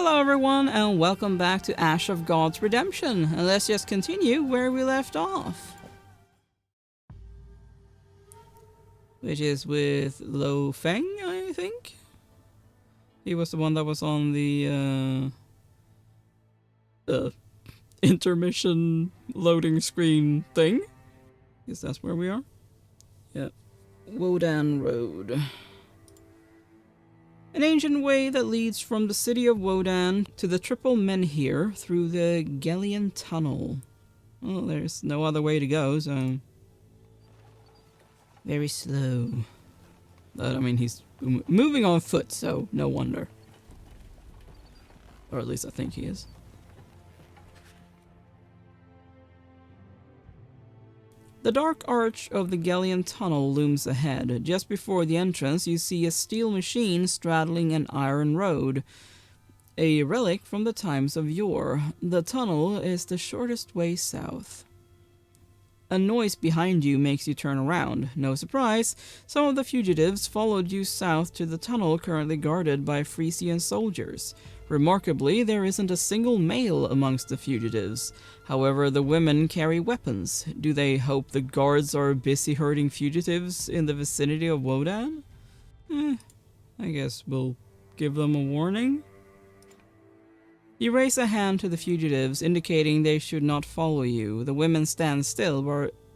Hello everyone and welcome back to Ash of God's Redemption, and let's just continue where we left off. Which is with Pheng, I think? He was the one that was on the intermission loading screen thing. Guess that's where we are? Yep. Wodan Road. An ancient way that leads from the city of Wodan to the Triple Menhir through the Gellian Tunnel. Well, there's no other way to go, so... Very slow. But, I mean, he's moving on foot, so no wonder. Or at least I think he is. The dark arch of the Gellian Tunnel looms ahead. Just before the entrance, you see a steel machine straddling an iron road, a relic from the times of yore. The tunnel is the shortest way south. A noise behind you makes you turn around. No surprise, some of the fugitives followed you south to the tunnel currently guarded by Frisian soldiers. Remarkably, there isn't a single male amongst the fugitives. However, the women carry weapons. Do they hope the guards are busy herding fugitives in the vicinity of Wodan? I guess we'll give them a warning. You raise a hand to the fugitives, indicating they should not follow you. The women stand still,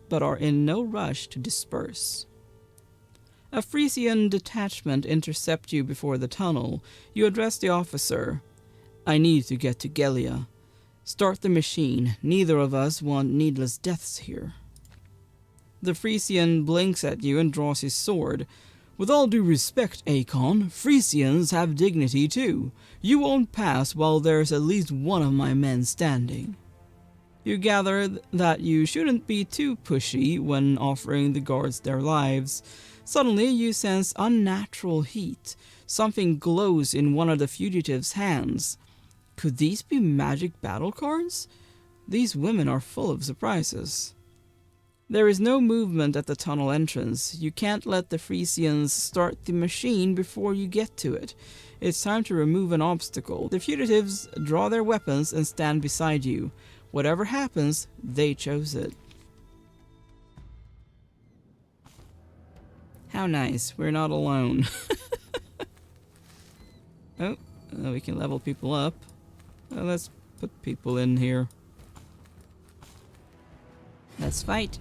but are in no rush to disperse. A Frisian detachment intercept you before the tunnel. You address the officer. I need to get to Gellia. Start the machine. Neither of us want needless deaths here. The Frisian blinks at you and draws his sword. With all due respect, Akon, Frisians have dignity too. You won't pass while there's at least one of my men standing. You gather that you shouldn't be too pushy when offering the guards their lives. Suddenly, you sense unnatural heat. Something glows in one of the fugitives' hands. Could these be magic battle cards? These women are full of surprises. There is no movement at the tunnel entrance. You can't let the Frisians start the machine before you get to it. It's time to remove an obstacle. The fugitives draw their weapons and stand beside you. Whatever happens, they chose it. How nice. We're not alone. Oh, we can level people up. Let's put people in here. Let's fight.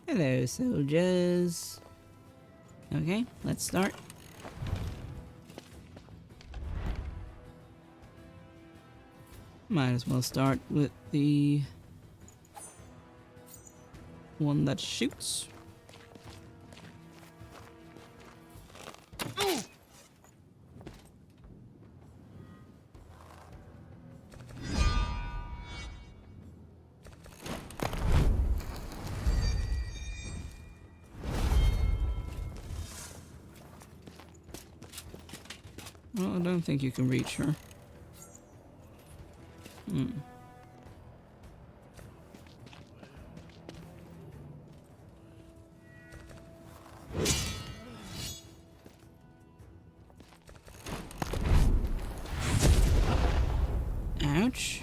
Hello, soldiers. Okay, let's start. Might as well start with the one that shoots. Well, I don't think you can reach her. Ouch.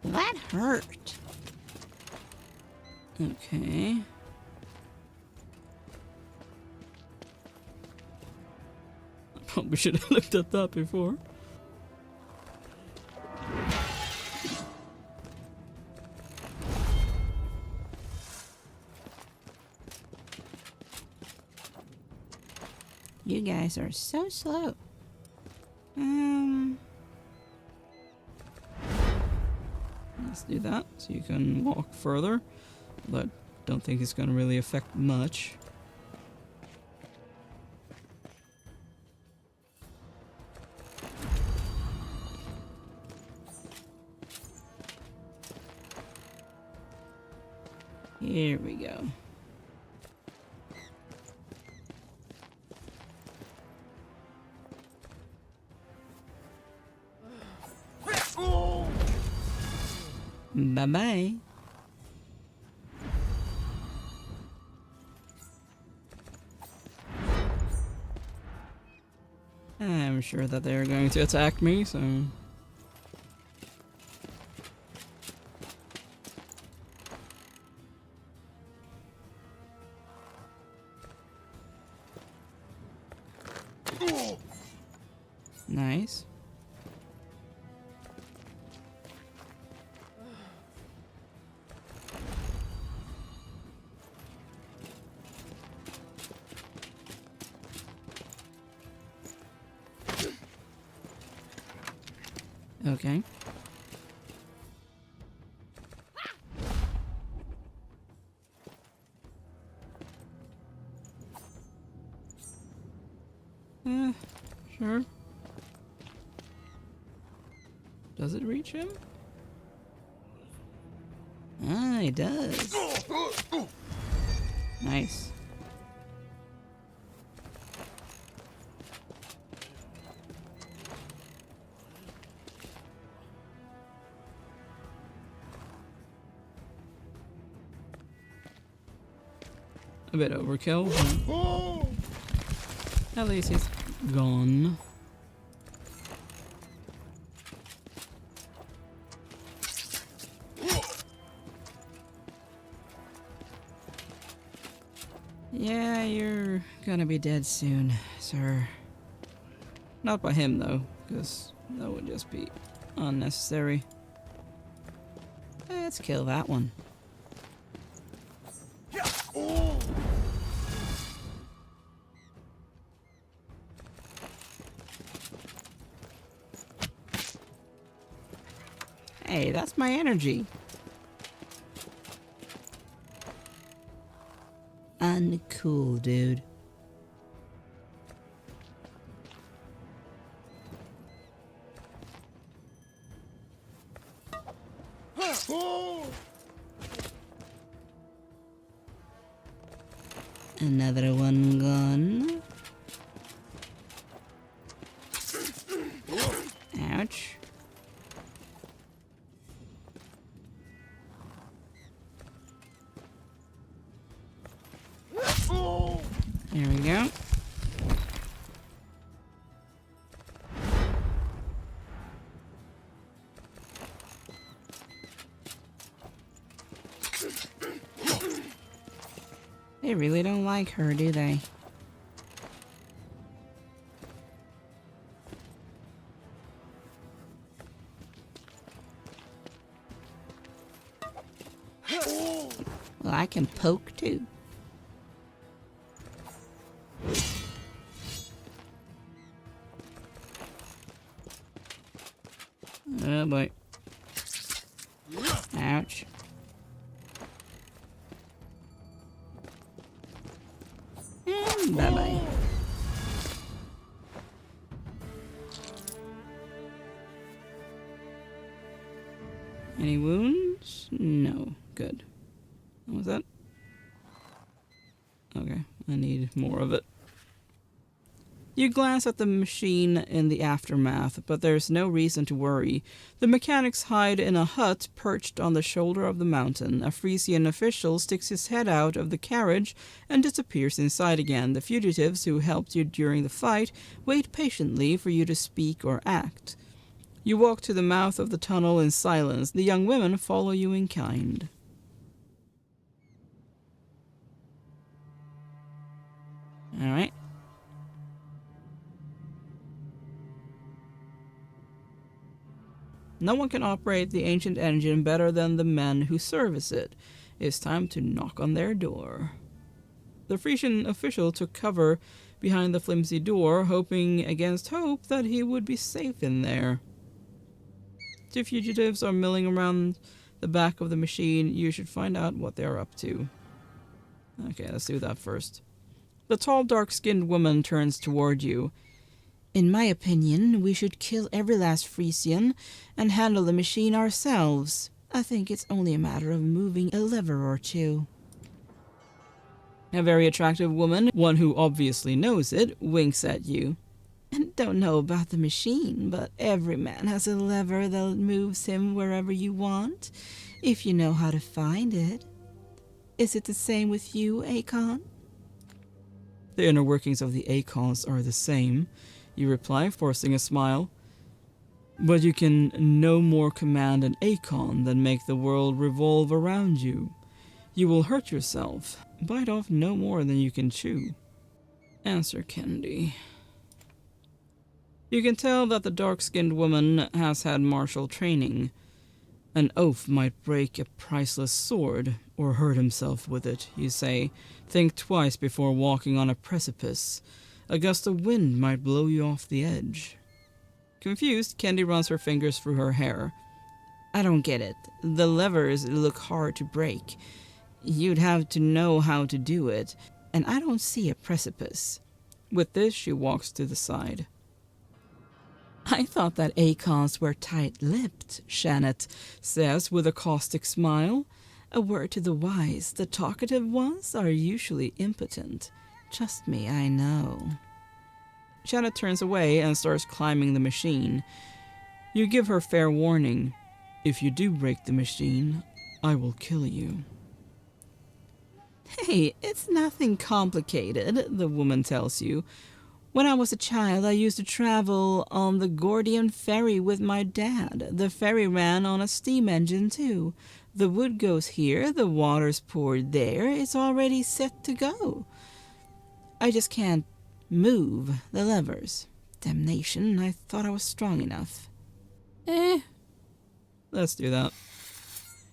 That hurt. Okay. I probably should have looked at that before. You guys are so slow. Let's do that so you can walk further. But don't think it's gonna really affect much. Here we go. Bye-bye. I'm sure that they're going to attack me, so... Nice. Okay. Sure. Does it reach him? Ah, it does. Nice. A bit overkill, but at least he's gone. Yeah, you're gonna be dead soon, sir. Not by him, though, because that would just be unnecessary. Let's kill that one. Hey, that's my energy. Uncool, dude. Another one gone. Ouch. There we go. They really don't like her, do they? Well, I can poke too. Oh boy. Ouch. And bye-bye. Any wounds? No. Good. What was that? Okay, I need more of it. You glance at the machine in the aftermath, but there's no reason to worry. The mechanics hide in a hut perched on the shoulder of the mountain. A Frisian official sticks his head out of the carriage and disappears inside again. The fugitives who helped you during the fight wait patiently for you to speak or act. You walk to the mouth of the tunnel in silence. The young women follow you in kind. All right. No one can operate the ancient engine better than the men who service it. It's time to knock on their door. The Frisian official took cover behind the flimsy door, hoping against hope that he would be safe in there. Two fugitives are milling around the back of the machine. You should find out what they're up to. Okay, let's do that first. The tall, dark-skinned woman turns toward you. In my opinion, we should kill every last Frisian and handle the machine ourselves. I think it's only a matter of moving a lever or two. A very attractive woman, one who obviously knows it, winks at you. Don't know about the machine, but every man has a lever that moves him wherever you want, if you know how to find it. Is it the same with you, Akon? The inner workings of the Akons are the same. you reply, forcing a smile. But you can no more command an Akon than make the world revolve around you. You will hurt yourself, bite off no more than you can chew. Answer Kendi. You can tell that the dark-skinned woman has had martial training. An oaf might break a priceless sword, or hurt himself with it, you say. Think twice before walking on a precipice. A gust of wind might blow you off the edge. Confused, Kendi runs her fingers through her hair. I don't get it. The levers look hard to break. You'd have to know how to do it, and I don't see a precipice. With this, she walks to the side. I thought that Akons were tight-lipped, Shannet says with a caustic smile. A word to the wise, the talkative ones are usually impotent. Trust me, I know. Shannet turns away and starts climbing the machine. You give her fair warning. If you do break the machine, I will kill you. Hey, it's nothing complicated, the woman tells you. When I was a child, I used to travel on the Gordian ferry with my dad. The ferry ran on a steam engine, too. The wood goes here, the water's poured there. It's already set to go. I just can't move the levers. Damnation, I thought I was strong enough. Let's do that.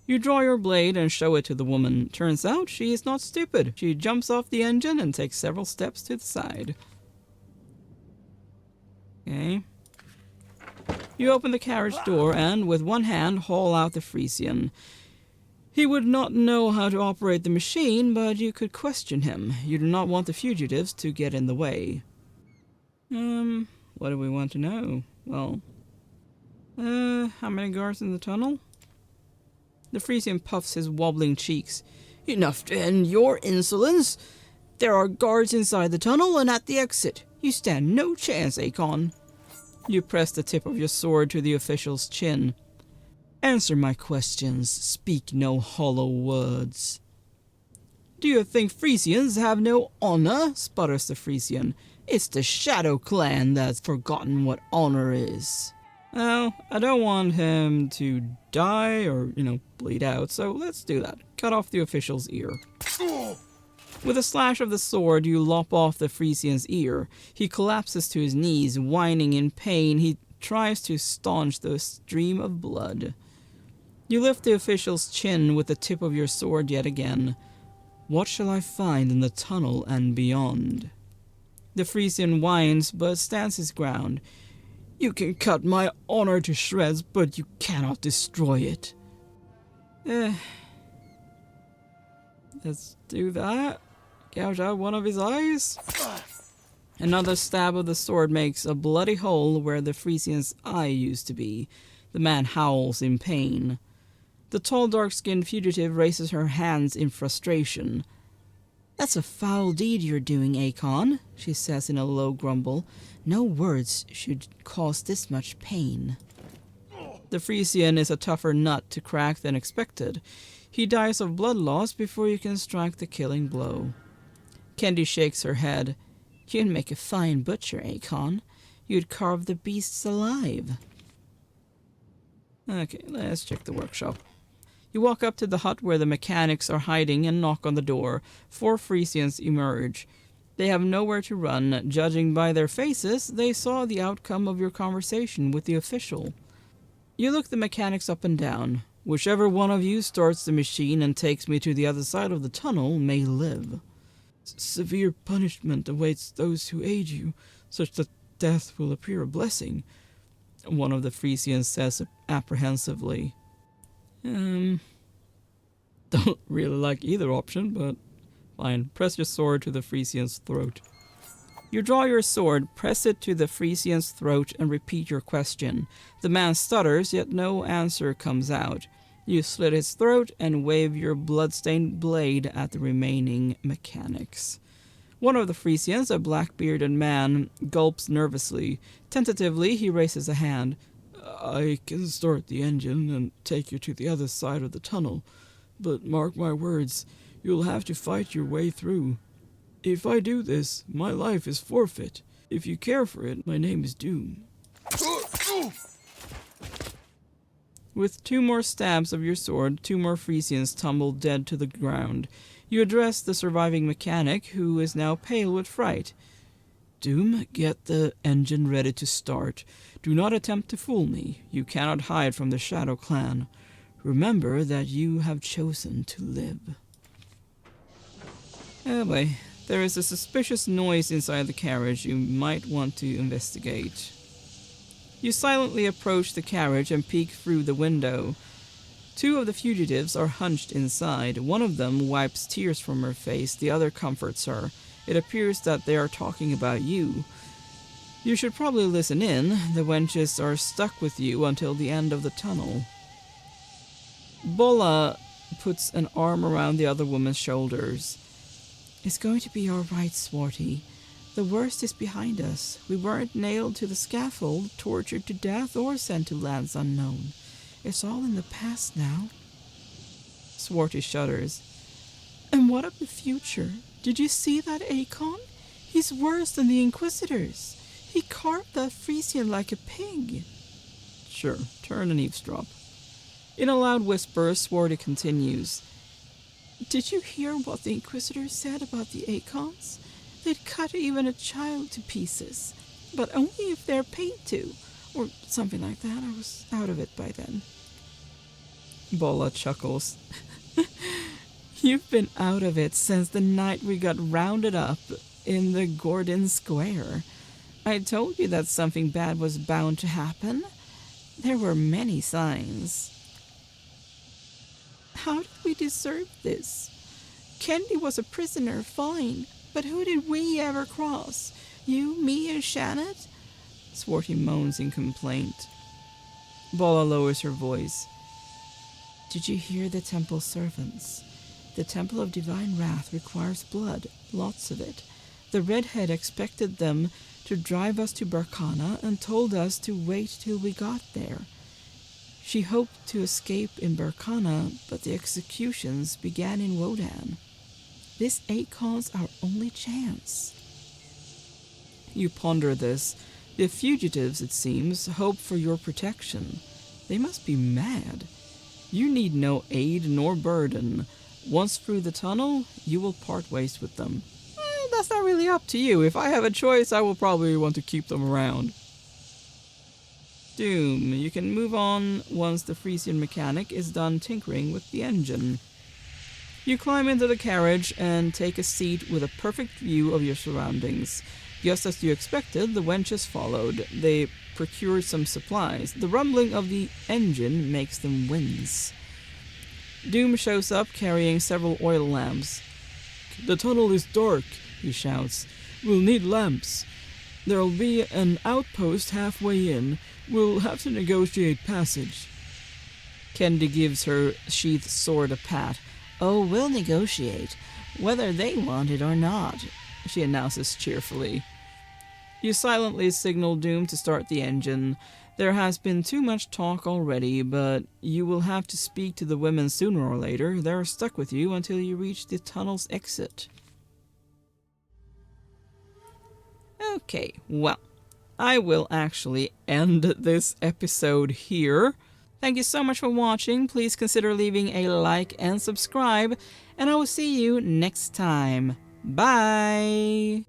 You draw your blade and show it to the woman. Turns out she is not stupid. She jumps off the engine and takes several steps to the side. Okay. You open the carriage door and, with one hand, haul out the Frisian. He would not know how to operate the machine, but you could question him. You do not want the fugitives to get in the way. What do we want to know? Well, how many guards in the tunnel? The Frisian puffs his wobbling cheeks. Enough to end your insolence. There are guards inside the tunnel and at the exit. You stand no chance, Akon. You press the tip of your sword to the official's chin. Answer my questions. Speak no hollow words. Do you think Frisians have no honor? Sputters the Frisian. It's the Shadow Clan that's forgotten what honor is. Well, I don't want him to die or, bleed out, so let's do that. Cut off the official's ear. With a slash of the sword, you lop off the Frisian's ear. He collapses to his knees, whining in pain. He tries to staunch the stream of blood. You lift the official's chin with the tip of your sword yet again. What shall I find in the tunnel and beyond? The Frisian whines, but stands his ground. You can cut my honor to shreds, but you cannot destroy it. Let's do that. Gouge out one of his eyes. Another stab of the sword makes a bloody hole where the Frisian's eye used to be. The man howls in pain. The tall, dark-skinned fugitive raises her hands in frustration. That's a foul deed you're doing, Akon, she says in a low grumble. No words should cause this much pain. The Frisian is a tougher nut to crack than expected. He dies of blood loss before you can strike the killing blow. Kendi shakes her head. You'd make a fine butcher, Akon. You'd carve the beasts alive. Okay, let's check the workshop. You walk up to the hut where the mechanics are hiding and knock on the door. 4 Frisians emerge. They have nowhere to run. Judging by their faces, they saw the outcome of your conversation with the official. You look the mechanics up and down. Whichever one of you starts the machine and takes me to the other side of the tunnel may live. Severe punishment awaits those who aid you, such that death will appear a blessing, one of the Frisians says apprehensively. Don't really like either option, but fine. Press your sword to the Frisian's throat. You draw your sword, press it to the Frisian's throat, and repeat your question. The man stutters, yet no answer comes out. You slit his throat and wave your blood-stained blade at the remaining mechanics. One of the Frisians, a black-bearded man, gulps nervously. Tentatively, he raises a hand. I can start the engine and take you to the other side of the tunnel, but mark my words, you'll have to fight your way through. If I do this, my life is forfeit. If you care for it, my name is Doom. With 2 more stabs of your sword, 2 more Frisians tumble dead to the ground. You address the surviving mechanic, who is now pale with fright. Doom, get the engine ready to start. Do not attempt to fool me. You cannot hide from the Shadow Clan. Remember that you have chosen to live. Oh boy, there is a suspicious noise inside the carriage. You might want to investigate. You silently approach the carriage and peek through the window. 2 of the fugitives are hunched inside. One of them wipes tears from her face, the other comforts her. It appears that they are talking about you. You should probably listen in. The wenches are stuck with you until the end of the tunnel. Bolla puts an arm around the other woman's shoulders. It's going to be all right, Swarty. The worst is behind us. We weren't nailed to the scaffold, tortured to death, or sent to lands unknown. It's all in the past now. Swarty shudders. And what of the future? Did you see that Akon? He's worse than the Inquisitors. He carved that Frisian like a pig. Sure, turn and eavesdrop. In a loud whisper, Swarty continues. Did you hear what the Inquisitors said about the Akons? They'd cut even a child to pieces, but only if they're paid to, or something like that. I was out of it by then. Bolla chuckles. You've been out of it since the night we got rounded up in the Gordon Square. I told you that something bad was bound to happen. There were many signs. How did we deserve this? Kendi was a prisoner, fine. But who did we ever cross? You, me, and Shannon? Swarty moans in complaint. Bolla lowers her voice. Did you hear the temple servants? The temple of divine wrath requires blood, lots of it. The redhead expected them to drive us to Barkana and told us to wait till we got there. She hoped to escape in Barkana, but the executions began in Wodan. This Akon's our only chance. You ponder this. The fugitives, it seems, hope for your protection. They must be mad. You need no aid nor burden. Once through the tunnel, you will part ways with them. That's not really up to you. If I have a choice, I will probably want to keep them around. Doom, you can move on once the Frisian mechanic is done tinkering with the engine. You climb into the carriage and take a seat with a perfect view of your surroundings. Just as you expected, the wenches followed. They procured some supplies. The rumbling of the engine makes them wince. Doom shows up carrying several oil lamps. The tunnel is dark, he shouts. We'll need lamps. There'll be an outpost halfway in. We'll have to negotiate passage. Kendi gives her sheathed sword a pat. Oh, we'll negotiate, whether they want it or not, she announces cheerfully. You silently signal Doom to start the engine. There has been too much talk already, but you will have to speak to the women sooner or later. They're stuck with you until you reach the tunnel's exit. Okay, well, I will actually end this episode here. Thank you so much for watching. Please consider leaving a like and subscribe, and I will see you next time. Bye!